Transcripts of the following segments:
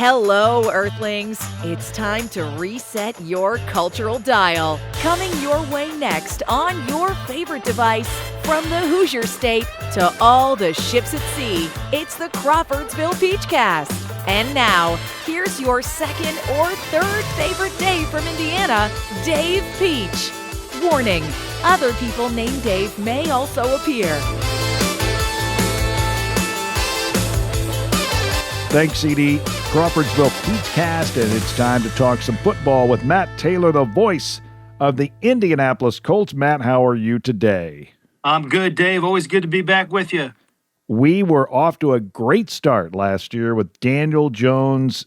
Hello, Earthlings. It's time to reset your cultural dial. Coming your way next on your favorite device. From the Hoosier State to all the ships at sea, it's the Crawfordsville Peachcast. And now, here's your second or third favorite Dave from Indiana, Dave Peach. Warning, other people named Dave may also appear. Thanks, CD. Crawfordsville Peachcast, and it's time to talk some football with Matt Taylor, the voice of the Indianapolis Colts. Matt, how are you today? I'm good, Dave. Always good to be back with you. We were off to a great start last year with Daniel Jones,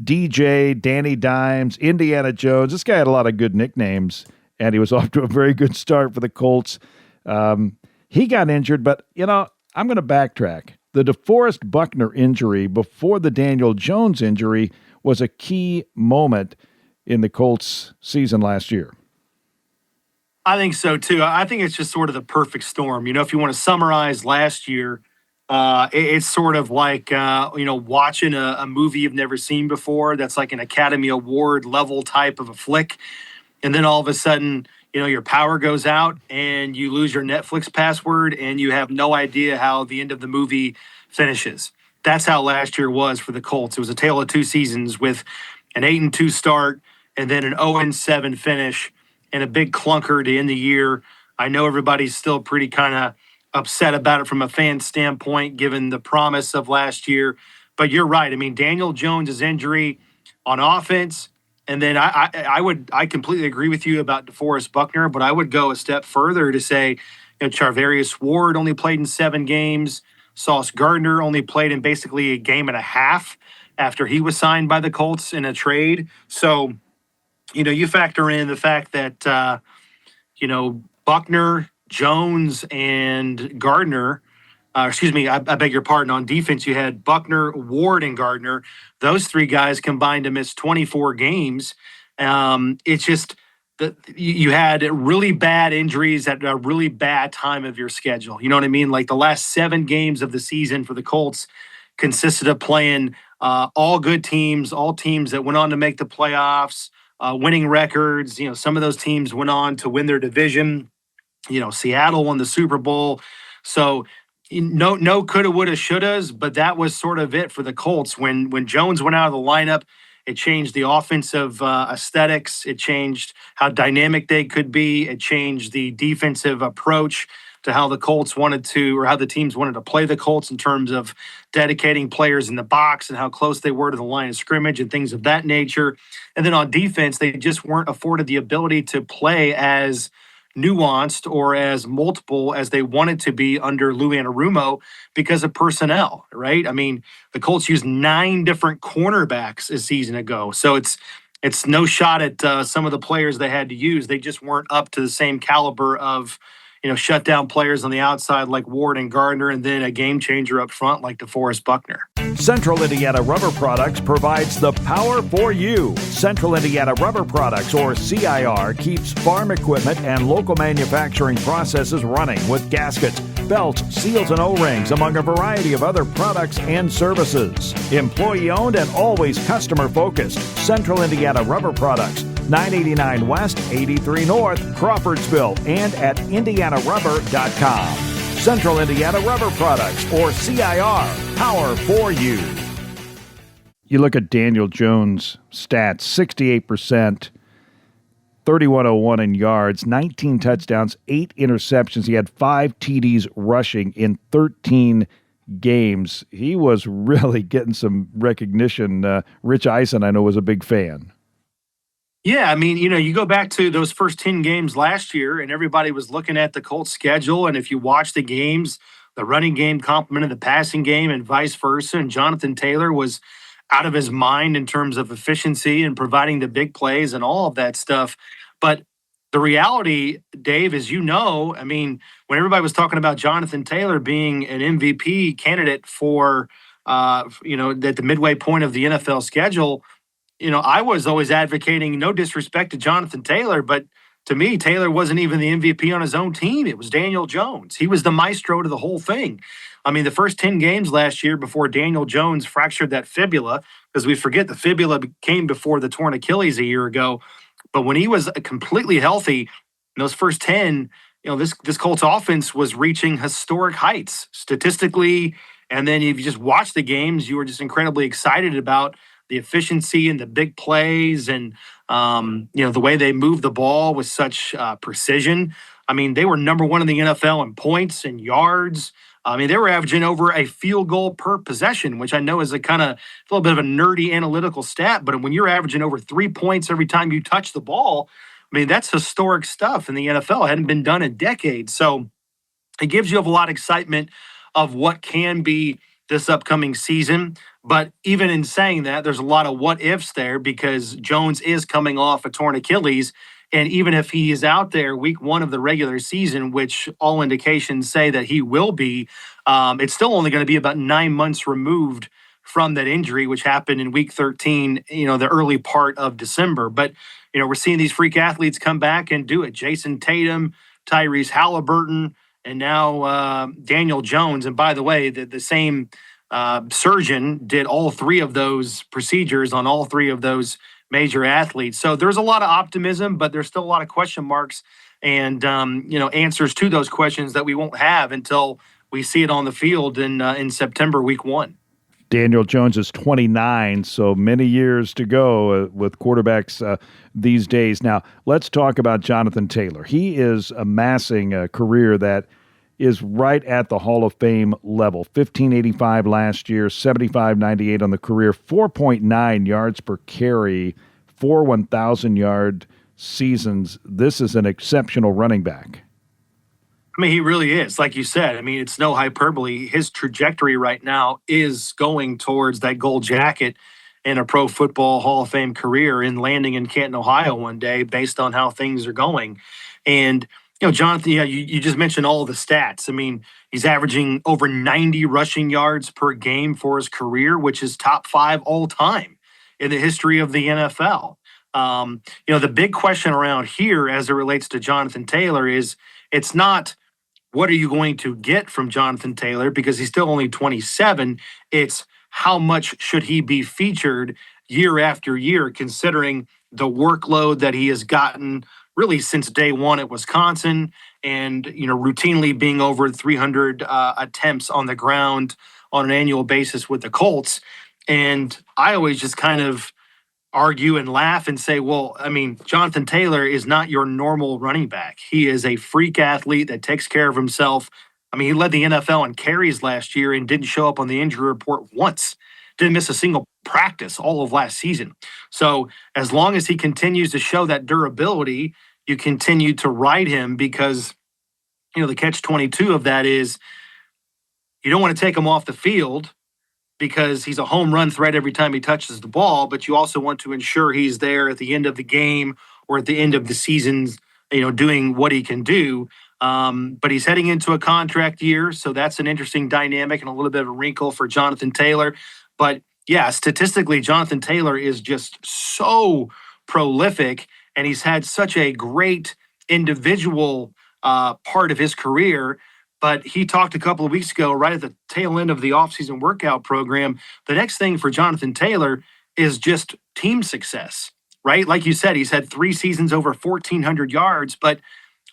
DJ, Danny Dimes, Indiana Jones. This guy had a lot of good nicknames, and he was off to a very good start for the Colts. He got injured, but, I'm going to backtrack. The DeForest Buckner injury before the Daniel Jones injury was a key moment in the Colts season last year. I think so, too. I think it's just sort of the perfect storm. If you want to summarize last year, it's sort of like, watching a movie you've never seen before that's like an Academy Award level type of a flick. And then all of a sudden, your power goes out and you lose your Netflix password and you have no idea how the end of the movie finishes. That's how last year was for the Colts. It was a tale of two seasons with an 8-2 start and then an 0-7 finish and a big clunker to end the year. I know everybody's still pretty kind of upset about it from a fan standpoint, given the promise of last year. But you're right. I mean, Daniel Jones' injury on offense. And then I completely agree with you about DeForest Buckner, but I would go a step further to say, Charvarius Ward only played in 7 games. Sauce Gardner only played in basically a game and a half after he was signed by the Colts in a trade. So, you factor in the fact that, Buckner, Jones, and Gardner, I beg your pardon. On defense, you had Buckner, Ward, and Gardner. Those 3 guys combined to miss 24 games. It's just that you had really bad injuries at a really bad time of your schedule. You know what I mean? Like the last 7 games of the season for the Colts consisted of playing all good teams, all teams that went on to make the playoffs, winning records. Some of those teams went on to win their division. Seattle won the Super Bowl. So, no coulda, woulda, shouldas, but that was sort of it for the Colts. When Jones went out of the lineup, it changed the offensive aesthetics. It changed how dynamic they could be. It changed the defensive approach to how the Colts wanted to, or how the teams wanted to play the Colts in terms of dedicating players in the box and how close they were to the line of scrimmage and things of that nature. And then on defense, they just weren't afforded the ability to play as nuanced or as multiple as they wanted to be under Lou Anarumo because of personnel, right? I mean, the Colts used 9 different cornerbacks a season ago. So it's no shot at some of the players they had to use. They just weren't up to the same caliber of, shut down players on the outside like Ward and Gardner, and then a game changer up front like DeForest Buckner. Central Indiana Rubber Products provides the power for you. Central Indiana Rubber Products, or CIR, keeps farm equipment and local manufacturing processes running with gaskets, belts, seals, and O-rings, among a variety of other products and services. Employee-owned and always customer-focused. Central Indiana Rubber Products, 989 West, 83 North, Crawfordsville, and at IndianaRubber.com. Central Indiana Rubber Products, or CIR, power for you. You look at Daniel Jones' stats, 68%, 3101 in yards, 19 touchdowns, 8 interceptions. He had 5 TDs rushing in 13 games. He was really getting some recognition. Rich Eisen, I know, was a big fan. Yeah, I mean, you go back to those first 10 games last year, and everybody was looking at the Colts schedule, and if you watch the games, the running game complemented the passing game and vice versa, and Jonathan Taylor was out of his mind in terms of efficiency and providing the big plays and all of that stuff. But the reality, Dave, is I mean, when everybody was talking about Jonathan Taylor being an MVP candidate for, at the midway point of the NFL schedule, I was always advocating, no disrespect to Jonathan Taylor, but to me, Taylor wasn't even the MVP on his own team. It was Daniel Jones. He was the maestro to the whole thing. I mean, the first 10 games last year before Daniel Jones fractured that fibula, because we forget the fibula came before the torn Achilles a year ago. But when he was completely healthy in those first 10, this Colts offense was reaching historic heights statistically. And then if you just watch the games, you were just incredibly excited about the efficiency and the big plays and, the way they moved the ball with such precision. I mean, they were number one in the NFL in points and yards. I mean, they were averaging over a field goal per possession, which I know is a little bit of a nerdy analytical stat. But when you're averaging over 3 points every time you touch the ball, I mean, that's historic stuff in the NFL. It hadn't been done in decades. So it gives you a lot of excitement of what can be this upcoming season. But even in saying that, there's a lot of what ifs there because Jones is coming off a torn Achilles. And even if he is out there week one of the regular season, which all indications say that he will be, it's still only going to be about 9 months removed from that injury, which happened in week 13, the early part of December. But, we're seeing these freak athletes come back and do it. Jason Tatum, Tyrese Halliburton, and now Daniel Jones. And by the way, the same surgeon did all three of those procedures on all three of those major athletes. So there's a lot of optimism, but there's still a lot of question marks and, answers to those questions that we won't have until we see it on the field in September, week 1. Daniel Jones is 29, so many years to go with quarterbacks these days. Now, let's talk about Jonathan Taylor. He is amassing a career that is right at the Hall of Fame level. 1,585 last year, 7,598 on the career, 4.9 yards per carry, 4 1,000-yard seasons. This is an exceptional running back. I mean, he really is. Like you said, I mean, it's no hyperbole. His trajectory right now is going towards that gold jacket in a Pro Football Hall of Fame career in landing in Canton, Ohio one day based on how things are going. And, Jonathan, you just mentioned all the stats. I mean, he's averaging over 90 rushing yards per game for his career, which is top 5 all time in the history of the NFL. The big question around here as it relates to Jonathan Taylor is it's not what are you going to get from Jonathan Taylor because he's still only 27. It's how much should he be featured year after year, considering the workload that he has gotten really since day one at Wisconsin and, routinely being over 300 attempts on the ground on an annual basis with the Colts. And I always just kind of argue and laugh and say, well, I mean, Jonathan Taylor is not your normal running back. He is a freak athlete that takes care of himself. I mean, he led the NFL in carries last year and didn't show up on the injury report once. Didn't miss a single practice all of last season. So as long as he continues to show that durability, you continue to ride him because, the catch-22 of that is you don't want to take him off the field because he's a home run threat every time he touches the ball, but you also want to ensure he's there at the end of the game or at the end of the season, doing what he can do. But he's heading into a contract year, so that's an interesting dynamic and a little bit of a wrinkle for Jonathan Taylor. But yeah, statistically, Jonathan Taylor is just so prolific, and he's had such a great individual part of his career. But he talked a couple of weeks ago, right at the tail end of the offseason workout program, the next thing for Jonathan Taylor is just team success, right? Like you said, he's had 3 seasons over 1,400 yards, but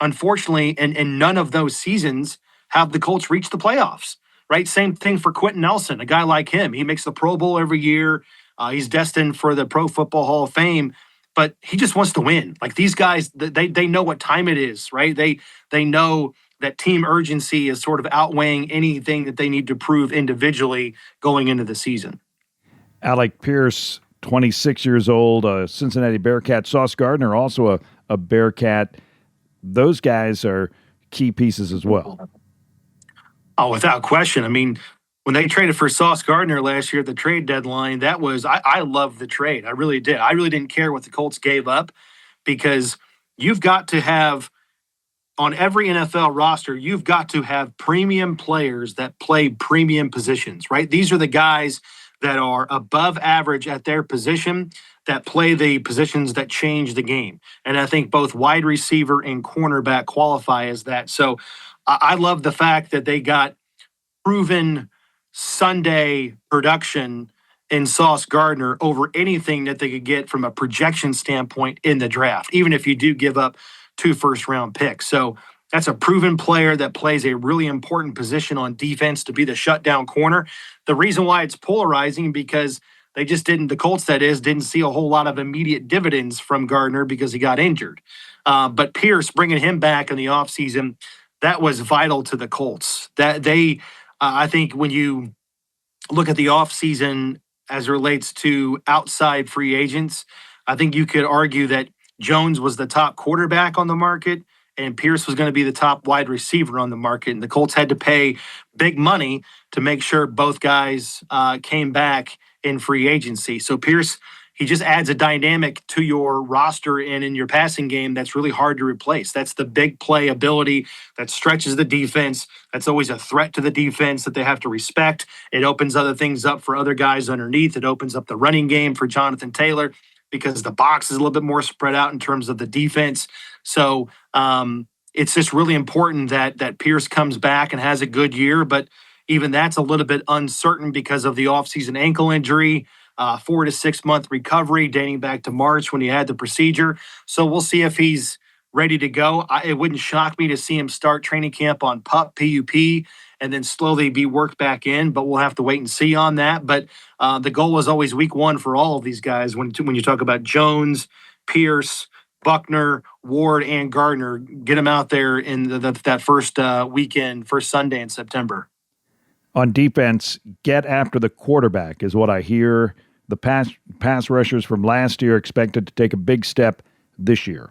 unfortunately, in none of those seasons have the Colts reached the playoffs, right? Same thing for Quentin Nelson, a guy like him. He makes the Pro Bowl every year. He's destined for the Pro Football Hall of Fame, but he just wants to win. Like these guys, they know what time it is, right? They know that team urgency is sort of outweighing anything that they need to prove individually going into the season. Alec Pierce, 26 years old, a Cincinnati Bearcat. Sauce Gardner, also a Bearcat. Those guys are key pieces as well. Oh, without question. I mean, when they traded for Sauce Gardner last year at the trade deadline, that was, I loved the trade. I really did. I really didn't care what the Colts gave up because you've got to have, on every NFL roster, you've got to have premium players that play premium positions, right? These are the guys that are above average at their position that play the positions that change the game. And I think both wide receiver and cornerback qualify as that. So I love the fact that they got proven Sunday production in Sauce Gardner over anything that they could get from a projection standpoint in the draft, even if you do give up 2 first-round picks. So that's a proven player that plays a really important position on defense to be the shutdown corner. The reason why it's polarizing because they just didn't, the Colts that is, didn't see a whole lot of immediate dividends from Gardner because he got injured. But Pierce bringing him back in the offseason, that was vital to the Colts. That they, I think when you look at the offseason as it relates to outside free agents, I think you could argue that Jones was the top quarterback on the market and Pierce was going to be the top wide receiver on the market. And the Colts had to pay big money to make sure both guys came back in free agency. So Pierce, he just adds a dynamic to your roster and in your passing game that's really hard to replace. That's the big play ability that stretches the defense. That's always a threat to the defense that they have to respect. It opens other things up for other guys underneath. It opens up the running game for Jonathan Taylor because the box is a little bit more spread out in terms of the defense. So it's just really important that Pierce comes back and has a good year, but even that's a little bit uncertain because of the offseason ankle injury. 4 to 6 month recovery dating back to March when he had the procedure. So we'll see if he's ready to go. It wouldn't shock me to see him start training camp on PUP, and then slowly be worked back in, but we'll have to wait and see on that. But the goal was always week 1 for all of these guys. When you talk about Jones, Pierce, Buckner, Ward, and Gardner, get them out there in that first weekend, first Sunday in September. On defense, get after the quarterback is what I hear. The pass rushers from last year expected to take a big step this year.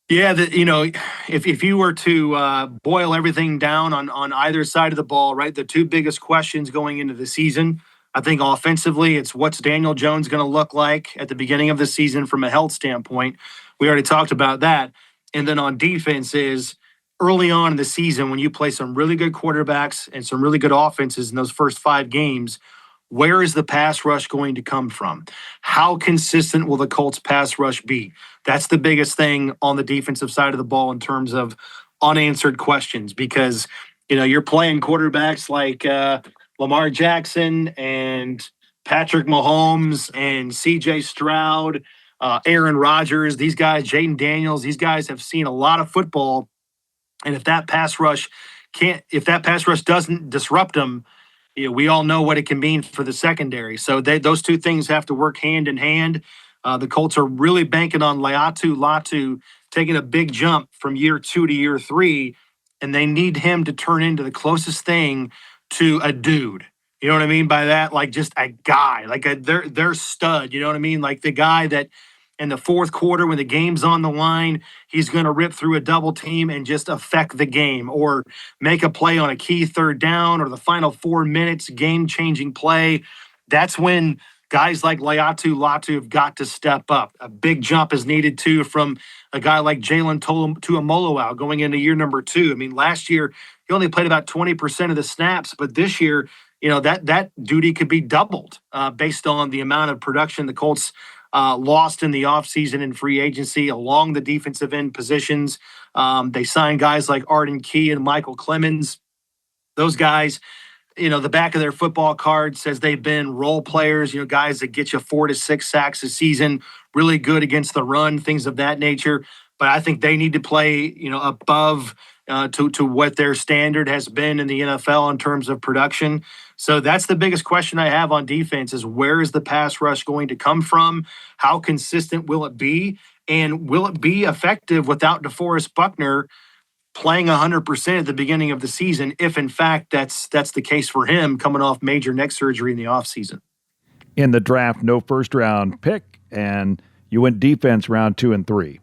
Yeah, if you were to boil everything down on either side of the ball, right, the 2 biggest questions going into the season, I think offensively, it's what's Daniel Jones going to look like at the beginning of the season from a health standpoint. We already talked about that. And then on defense is early on in the season when you play some really good quarterbacks and some really good offenses in those first 5 games, where is the pass rush going to come from? How consistent will the Colts pass rush be? That's the biggest thing on the defensive side of the ball in terms of unanswered questions because, you're playing quarterbacks like Lamar Jackson and Patrick Mahomes and CJ Stroud, Aaron Rodgers, these guys, Jaden Daniels, these guys have seen a lot of football. And if that pass rush doesn't disrupt them, we all know what it can mean for the secondary. So those 2 things have to work hand in hand. The Colts are really banking on Latu taking a big jump from year 2 to year 3, and they need him to turn into the closest thing to a dude. You know what I mean by that? Like just a guy, like they're stud. You know what I mean? Like the guy that in the fourth quarter when the game's on the line, he's going to rip through a double team and just affect the game or make a play on a key third down or the final 4 minutes, game-changing play. That's when guys like Latu have got to step up. A big jump is needed, too, from a guy like Jalen Tuamoloau going into year number 2. I mean, last year, he only played about 20% of the snaps, but this year, that duty could be doubled based on the amount of production the Colts lost in the offseason in free agency along the defensive end positions. They signed guys like Arden Key and Michael Clemens. Those guys, the back of their football card says they've been role players, guys that get you 4 to 6 sacks a season, really good against the run, things of that nature. But I think they need to play, above to what their standard has been in the NFL in terms of production. So that's the biggest question I have on defense is where is the pass rush going to come from? How consistent will it be? And will it be effective without DeForest Buckner playing 100% at the beginning of the season if, in fact, that's the case for him coming off major neck surgery in the offseason? In the draft, no first-round pick, and you went defense round 2 and 3.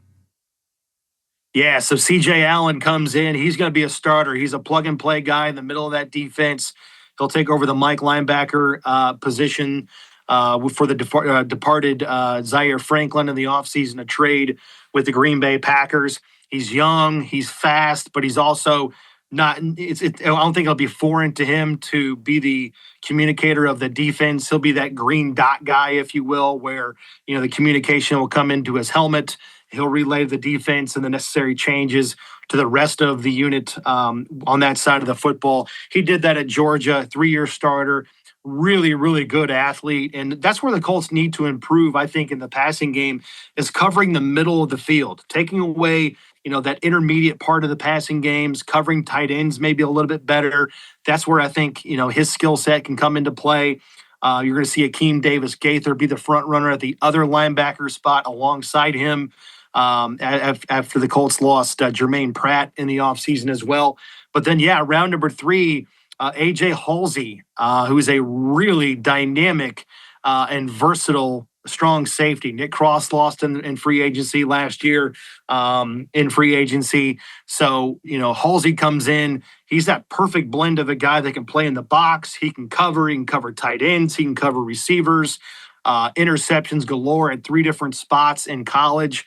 Yeah, so C.J. Allen comes in. He's going to be a starter. He's a plug-and-play guy in the middle of that defense. He'll take over the Mike linebacker position for the departed Zaire Franklin in the offseason, a trade with the Green Bay Packers. He's young, he's fast, but he's also not I don't think it'll be foreign to him to be the communicator of the defense. He'll be that green dot guy, if you will, where the communication will come into his helmet. He'll relay the defense and the necessary changes to the rest of the unit on that side of the football. He did that at Georgia, 3-year starter, really, really good athlete. And that's where the Colts need to improve, I think, in the passing game, is covering the middle of the field, taking away that intermediate part of the passing games, covering tight ends maybe a little bit better. That's where I think, his skill set can come into play. You're going to see Akeem Davis-Gaither be the front runner at the other linebacker spot alongside him after the Colts lost Jermaine Pratt in the offseason as well. But then, round number 3, A.J. Halsey, who is a really dynamic and versatile strong safety. Nick Cross lost in free agency last year in free agency. So, Halsey comes in. He's that perfect blend of a guy that can play in the box. He can cover tight ends. He can cover receivers. Interceptions galore at 3 different spots in college.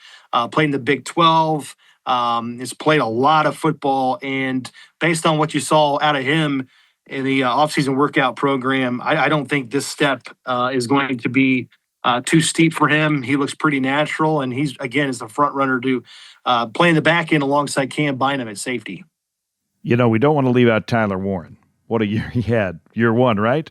Played in the Big 12. Has played a lot of football. And based on what you saw out of him in the offseason workout program, I don't think this step is going to be too steep for him. He looks pretty natural, and he's, again, is the front runner to play in the back end alongside Cam Bynum at safety. We don't want to leave out Tyler Warren. What a year he had. Year 1, right?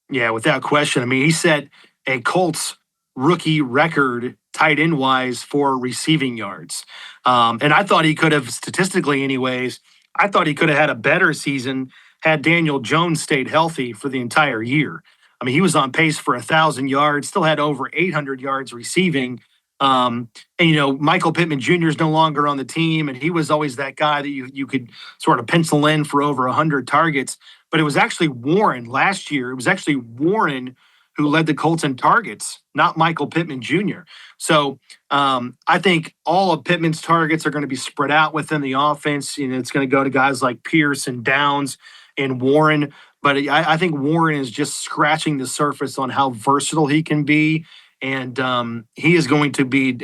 Yeah, without question. I mean, he set a Colts rookie record tight end wise for receiving yards. And I thought he could have, statistically anyways, I thought he could have had a better season had Daniel Jones stayed healthy for the entire year. I mean, he was on pace for 1,000 yards, still had over 800 yards receiving. And, Michael Pittman Jr. is no longer on the team, and he was always that guy that you could sort of pencil in for over 100 targets. But it was actually Warren last year. It was actually Warren who led the Colts in targets, not Michael Pittman Jr. So I think all of Pittman's targets are going to be spread out within the offense. It's going to go to guys like Pierce and Downs and Warren. But I think Warren is just scratching the surface on how versatile he can be. And he is going to be,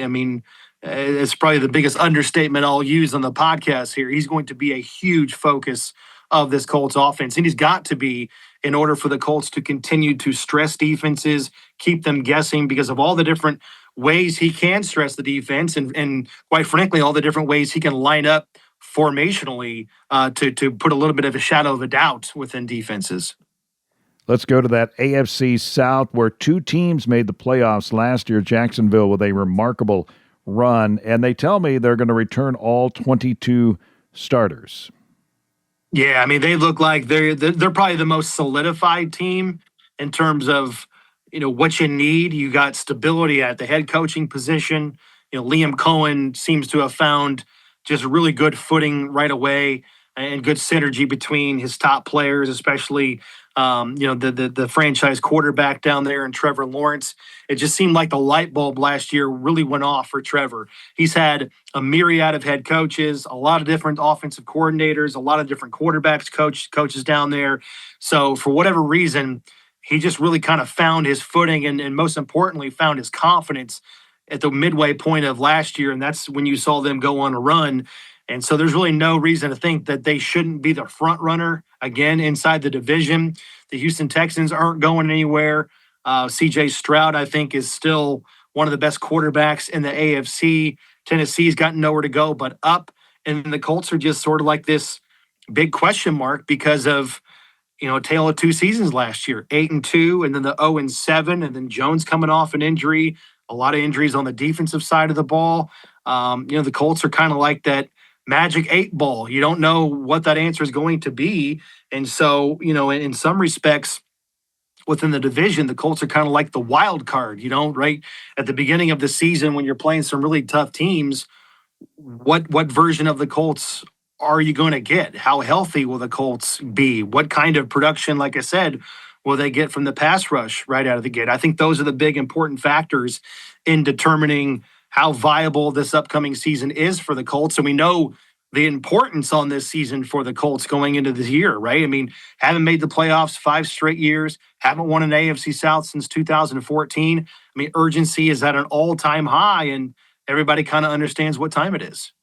it's probably the biggest understatement I'll use on the podcast here. He's going to be a huge focus of this Colts offense. And he's got to be, in order for the Colts to continue to stress defenses, keep them guessing, because of all the different ways he can stress the defense and quite frankly, all the different ways he can line up formationally to put a little bit of a shadow of a doubt within defenses. Let's go to that AFC South where 2 teams made the playoffs last year. Jacksonville with a remarkable run, and they tell me they're going to return all 22 starters. Yeah, I mean, they look like they're probably the most solidified team in terms of, what you need. You got stability at the head coaching position. Liam Cohen seems to have found just really good footing right away and good synergy between his top players, especially the franchise quarterback down there and Trevor Lawrence. It just seemed like the light bulb last year really went off for Trevor. He's had a myriad of head coaches, a lot of different offensive coordinators, a lot of different quarterbacks, coaches down there. So for whatever reason, he just really kind of found his footing and most importantly, found his confidence at the midway point of last year. And that's when you saw them go on a run. And so there's really no reason to think that they shouldn't be the front runner again inside the division. The Houston Texans aren't going anywhere. CJ Stroud, I think, is still one of the best quarterbacks in the AFC. Tennessee's got nowhere to go but up. And the Colts are just sort of like this big question mark because of, a tale of 2 seasons last year, 8-2, and then the 0-7, and then Jones coming off an injury, a lot of injuries on the defensive side of the ball. The Colts are kind of like that magic 8 ball. You don't know what that answer is going to be. And so, in some respects within the division, the Colts are kind of like the wild card, right at the beginning of the season when you're playing some really tough teams. What version of the Colts are you going to get? How healthy will the Colts be? What kind of production, like I said, will they get from the pass rush right out of the gate? I think those are the big important factors in determining how viable this upcoming season is for the Colts. And we know the importance on this season for the Colts going into this year, right? I mean, haven't made the playoffs 5 straight years, haven't won an AFC South since 2014. I mean, urgency is at an all-time high, and everybody kind of understands what time it is.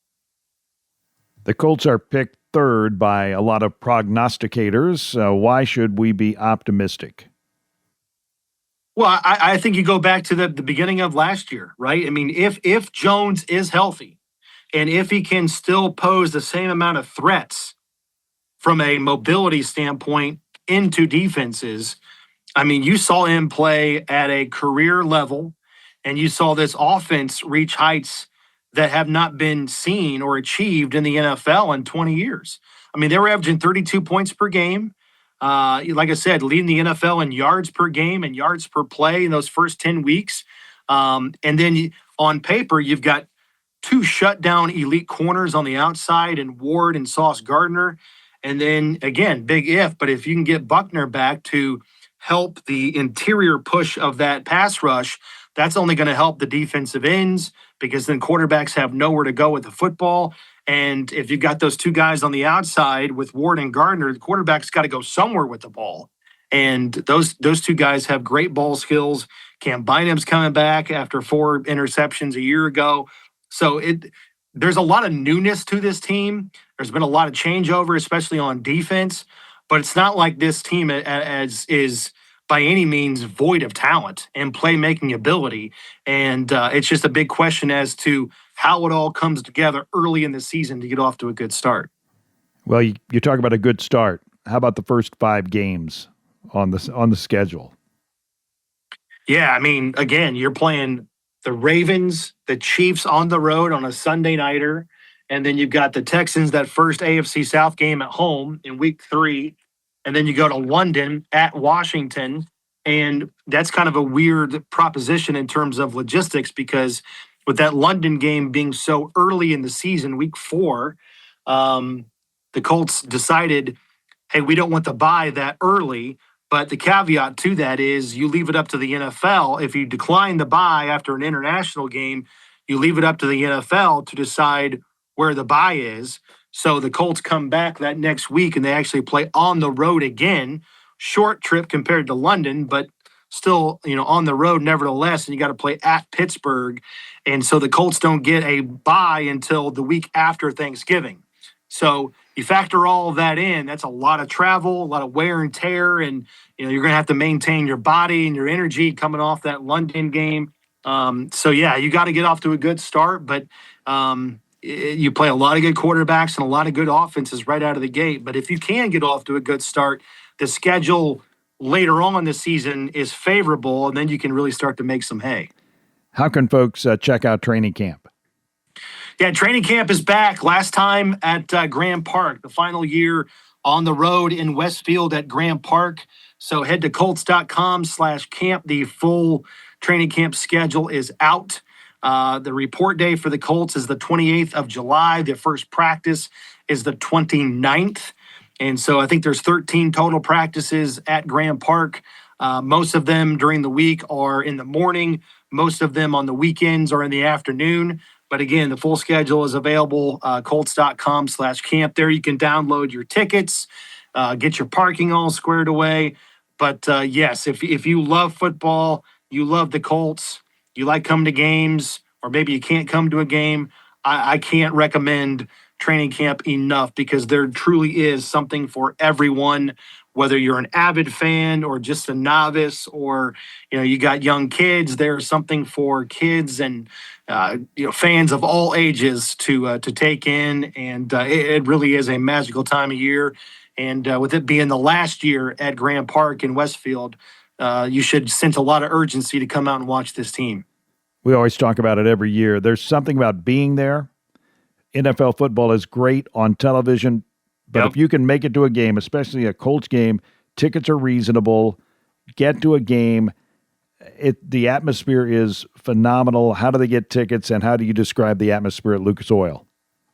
The Colts are picked third by a lot of prognosticators. Why should we be optimistic? Well, I think you go back to the beginning of last year, right? I mean, if Jones is healthy and if he can still pose the same amount of threats from a mobility standpoint into defenses, I mean, you saw him play at a career level, and you saw this offense reach heights that have not been seen or achieved in the NFL in 20 years. I mean, they were averaging 32 points per game. Like I said, leading the NFL in yards per game and yards per play in those first 10 weeks. And then on paper, you've got two shutdown elite corners on the outside and Ward and Sauce Gardner. And then again, big if, but if you can get Buckner back to help the interior push of that pass rush, that's only going to help the defensive ends because then quarterbacks have nowhere to go with the football. And if you've got those two guys on the outside with Ward and Gardner, the quarterback's got to go somewhere with the ball. And those two guys have great ball skills. Cam Bynum's coming back after 4 interceptions a year ago. So there's a lot of newness to this team. There's been a lot of changeover, especially on defense. But it's not like this team is by any means void of talent and playmaking ability. And it's just a big question as to how it all comes together early in the season to get off to a good start. Well, you talk about a good start. How about the first 5 games on the schedule? Yeah, I mean, again, you're playing the Ravens, the Chiefs on the road on a Sunday nighter, and then you've got the Texans, that first AFC South game at home in week 3, and then you go to London at Washington, and that's kind of a weird proposition in terms of logistics because with that London game being so early in the season, week 4, the Colts decided, hey, we don't want the bye that early. But the caveat to that is you leave it up to the NFL. If you decline the bye after an international game, you leave it up to the NFL to decide where the bye is. So the Colts come back that next week and they actually play on the road again. Short trip compared to London, but still, on the road nevertheless. And you got to play at Pittsburgh. And so the Colts don't get a bye until the week after Thanksgiving. So you factor all of that in, that's a lot of travel, a lot of wear and tear, and you're going to have to maintain your body and your energy coming off that London game. So yeah, you got to get off to a good start, but you play a lot of good quarterbacks and a lot of good offenses right out of the gate. But if you can get off to a good start, the schedule later on in the season is favorable, and then you can really start to make some hay. How can folks check out training camp? Yeah, training camp is back. Last time at Graham Park, the final year on the road in Westfield at Graham Park. So head to Colts.com/camp. The full training camp schedule is out. The report day for the Colts is the 28th of July. The first practice is the 29th. And so I think there's 13 total practices at Graham Park. Most of them during the week are in the morning. Most of them on the weekends are in the afternoon. But again, the full schedule is available, Colts.com/camp. There you can download your tickets, get your parking all squared away. But yes, if you love football, you love the Colts, you like coming to games, or maybe you can't come to a game, I can't recommend training camp enough because there truly is something for everyone, whether you're an avid fan or just a novice or, you got young kids, there's something for kids and, fans of all ages to take in. And it really is a magical time of year. And with it being the last year at Graham Park in Westfield, you should sense a lot of urgency to come out and watch this team. We always talk about it every year. There's something about being there. NFL football is great on television, but if you can make it to a game, especially a Colts game, tickets are reasonable. Get to a game. The atmosphere is phenomenal. How do they get tickets, and how do you describe the atmosphere at Lucas Oil?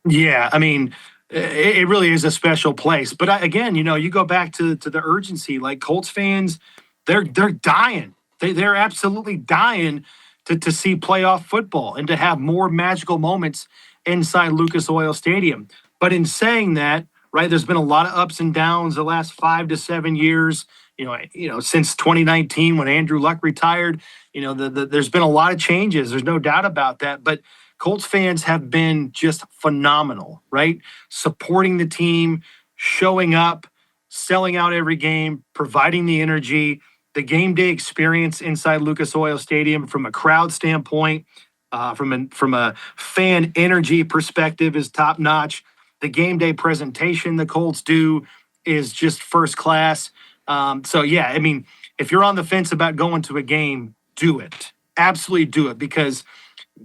Yeah, I mean, it really is a special place. But again, you go back to the urgency. Like Colts fans, they're dying. They're absolutely dying to see playoff football and to have more magical moments inside Lucas Oil Stadium. But in saying that, right, there's been a lot of ups and downs the last 5 to 7 years. Since 2019 when Andrew Luck retired, there's been a lot of changes. There's no doubt about that. But Colts fans have been just phenomenal, right? Supporting the team, showing up, selling out every game, providing the energy, the game day experience inside Lucas Oil Stadium from a crowd standpoint, from a fan energy perspective is top notch. The game day presentation the Colts do is just first class. So yeah, I mean, if you're on the fence about going to a game, do it. Absolutely do it, because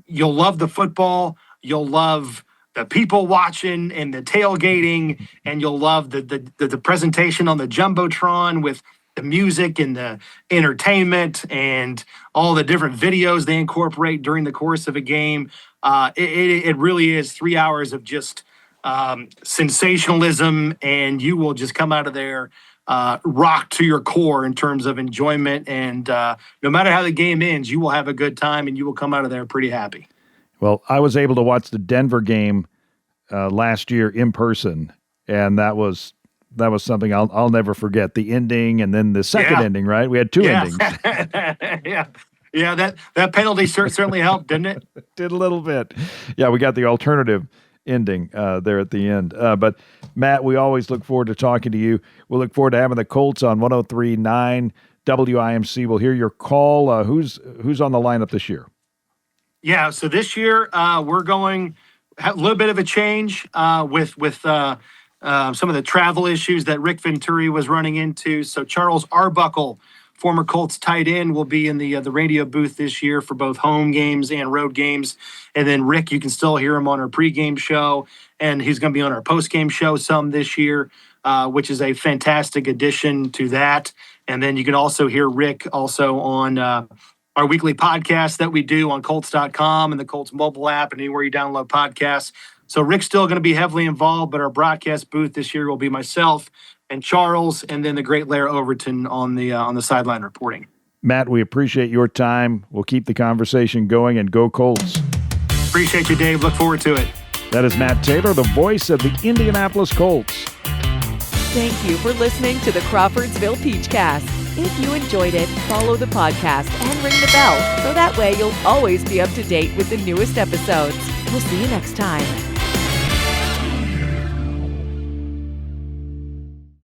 you'll love the football, you'll love the people watching and the tailgating, and you'll love the presentation on the Jumbotron with the music and the entertainment and all the different videos they incorporate during the course of a game. It really is 3 hours of just sensationalism, and you will just come out of there rocked to your core in terms of enjoyment. And no matter how the game ends, you will have a good time and you will come out of there pretty happy. Well, I was able to watch the Denver game last year in person, and that was something I'll never forget. The ending, and then the second ending. Right, we had two endings. Yeah. That penalty certainly helped, didn't it? Did a little bit. Yeah, we got the alternative ending there at the end. But Matt, we always look forward to talking to you. We'll look forward to having the Colts on 103.9 WIMC. We'll hear your call. Who's on the lineup this year? Yeah, so this year we're going a little bit of a change with some of the travel issues that Rick Venturi was running into. So Charles Arbuckle, former Colts tight end, will be in the radio booth this year for both home games and road games. And then Rick, you can still hear him on our pregame show, and he's going to be on our postgame show some this year, which is a fantastic addition to that. And then you can also hear Rick also on our weekly podcast that we do on Colts.com and the Colts mobile app and anywhere you download podcasts. So Rick's still going to be heavily involved, but our broadcast booth this year will be myself and Charles, and then the great Lair Overton on the sideline reporting. Matt, we appreciate your time. We'll keep the conversation going, and go Colts. Appreciate you, Dave. Look forward to it. That is Matt Tabor, the voice of the Indianapolis Colts. Thank you for listening to the Crawfordsville Peachcast. If you enjoyed it, follow the podcast and ring the bell, so that way you'll always be up to date with the newest episodes. We'll see you next time.